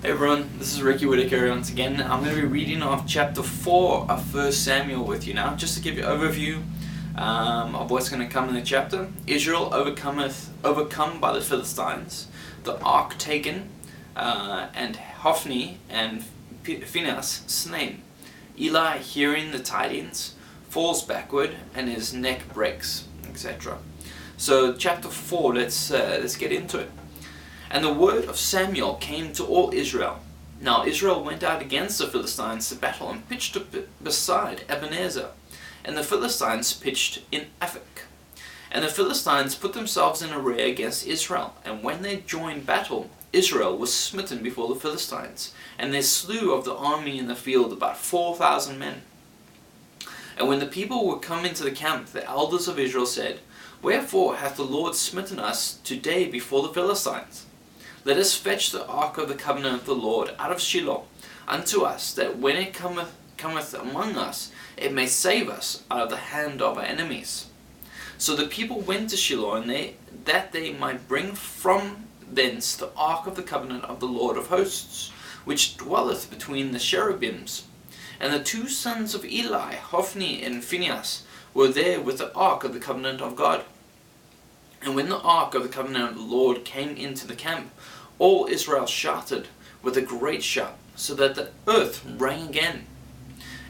Hey everyone, this is Ricky Whitaker once again. I'm going to be reading off chapter 4 of 1 Samuel with you now, just to give you an overview of what's going to come in the chapter. Israel overcome by the Philistines, the ark taken, and Hophni and Phinehas slain. Eli, hearing the tidings, falls backward and his neck breaks, etc. So chapter 4, let's get into it. And the word of Samuel came to all Israel. Now Israel went out against the Philistines to battle and pitched beside Ebenezer. And the Philistines pitched in Aphek. And the Philistines put themselves in array against Israel. And when they joined battle, Israel was smitten before the Philistines. And they slew of the army in the field about 4,000 men. And when the people were come into the camp, the elders of Israel said, Wherefore hath the Lord smitten us today before the Philistines? Let us fetch the ark of the covenant of the Lord out of Shiloh unto us, that when it cometh among us, it may save us out of the hand of our enemies. So the people went to Shiloh, and that they might bring from thence the ark of the covenant of the Lord of hosts, which dwelleth between the cherubims. And the two sons of Eli, Hophni and Phinehas, were there with the ark of the covenant of God. And when the ark of the covenant of the Lord came into the camp, all Israel shouted with a great shout, so that the earth rang again.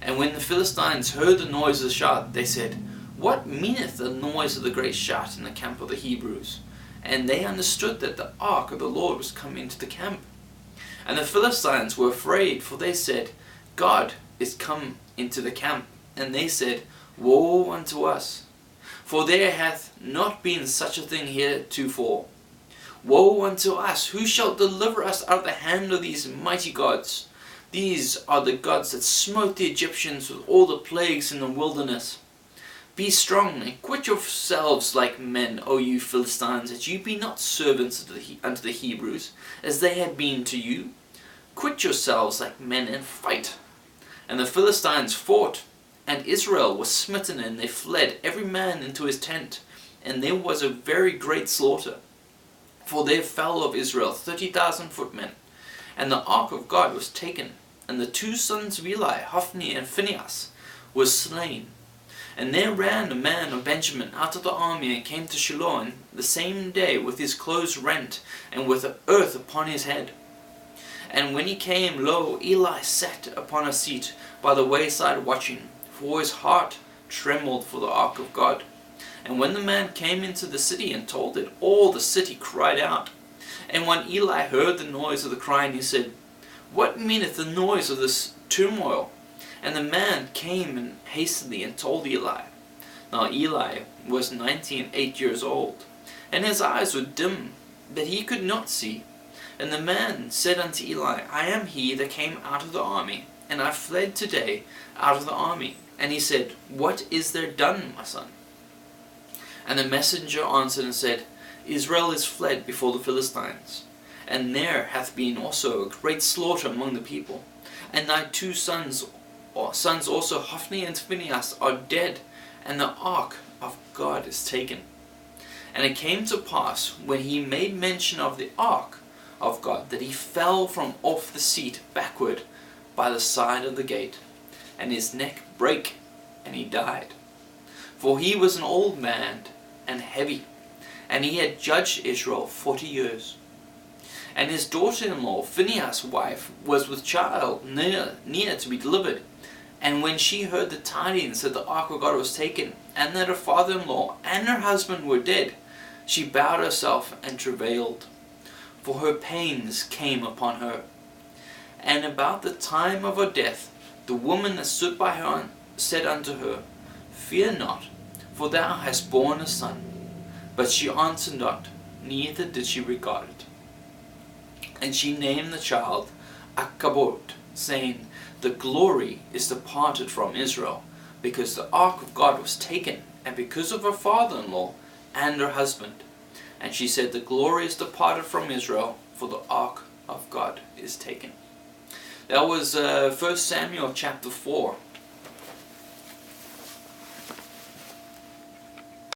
And when the Philistines heard the noise of the shout, they said, What meaneth the noise of the great shout in the camp of the Hebrews? And they understood that the ark of the Lord was come into the camp. And the Philistines were afraid, for they said, God is come into the camp. And they said, Woe unto us! For there hath not been such a thing heretofore. Woe unto us! Who shall deliver us out of the hand of these mighty gods? These are the gods that smote the Egyptians with all the plagues in the wilderness. Be strong, and quit yourselves like men, O you Philistines, that you be not servants unto the Hebrews, as they had been to you. Quit yourselves like men, and fight. And the Philistines fought, and Israel was smitten, and they fled every man into his tent. And there was a very great slaughter. For there fell of Israel 30,000 footmen. And the ark of God was taken. And the two sons of Eli, Hophni and Phinehas, were slain. And there ran a man of Benjamin out of the army, and came to Shiloh the same day with his clothes rent, and with the earth upon his head. And when he came, lo, Eli sat upon a seat by the wayside watching, for his heart trembled for the ark of God. And when the man came into the city and told it, all the city cried out. And when Eli heard the noise of the crying, he said, What meaneth the noise of this turmoil? And the man came and hastily and told Eli. Now Eli was 98 years old, and his eyes were dim, that he could not see. And the man said unto Eli, I am he that came out of the army, and I fled today out of the army. And he said, What is there done, my son? And the messenger answered and said, Israel is fled before the Philistines, and there hath been also a great slaughter among the people. And thy two sons also, Hophni and Phinehas, are dead, and the ark of God is taken. And it came to pass, when he made mention of the ark of God, that he fell from off the seat backward by the side of the gate, and his neck brake, and he died. For he was an old man and heavy, and he had judged Israel 40 years. And his daughter-in-law, Phinehas' wife, was with child near to be delivered. And when she heard the tidings that the ark of God was taken, and that her father-in-law and her husband were dead, she bowed herself and travailed, for her pains came upon her. And about the time of her death, the woman that stood by her said unto her, Fear not, for thou hast borne a son. But she answered not, neither did she regard it. And she named the child Ichabod, saying, The glory is departed from Israel, because the ark of God was taken, and because of her father-in-law and her husband. And she said, The glory is departed from Israel, for the ark of God is taken. That was 1 Samuel chapter 4.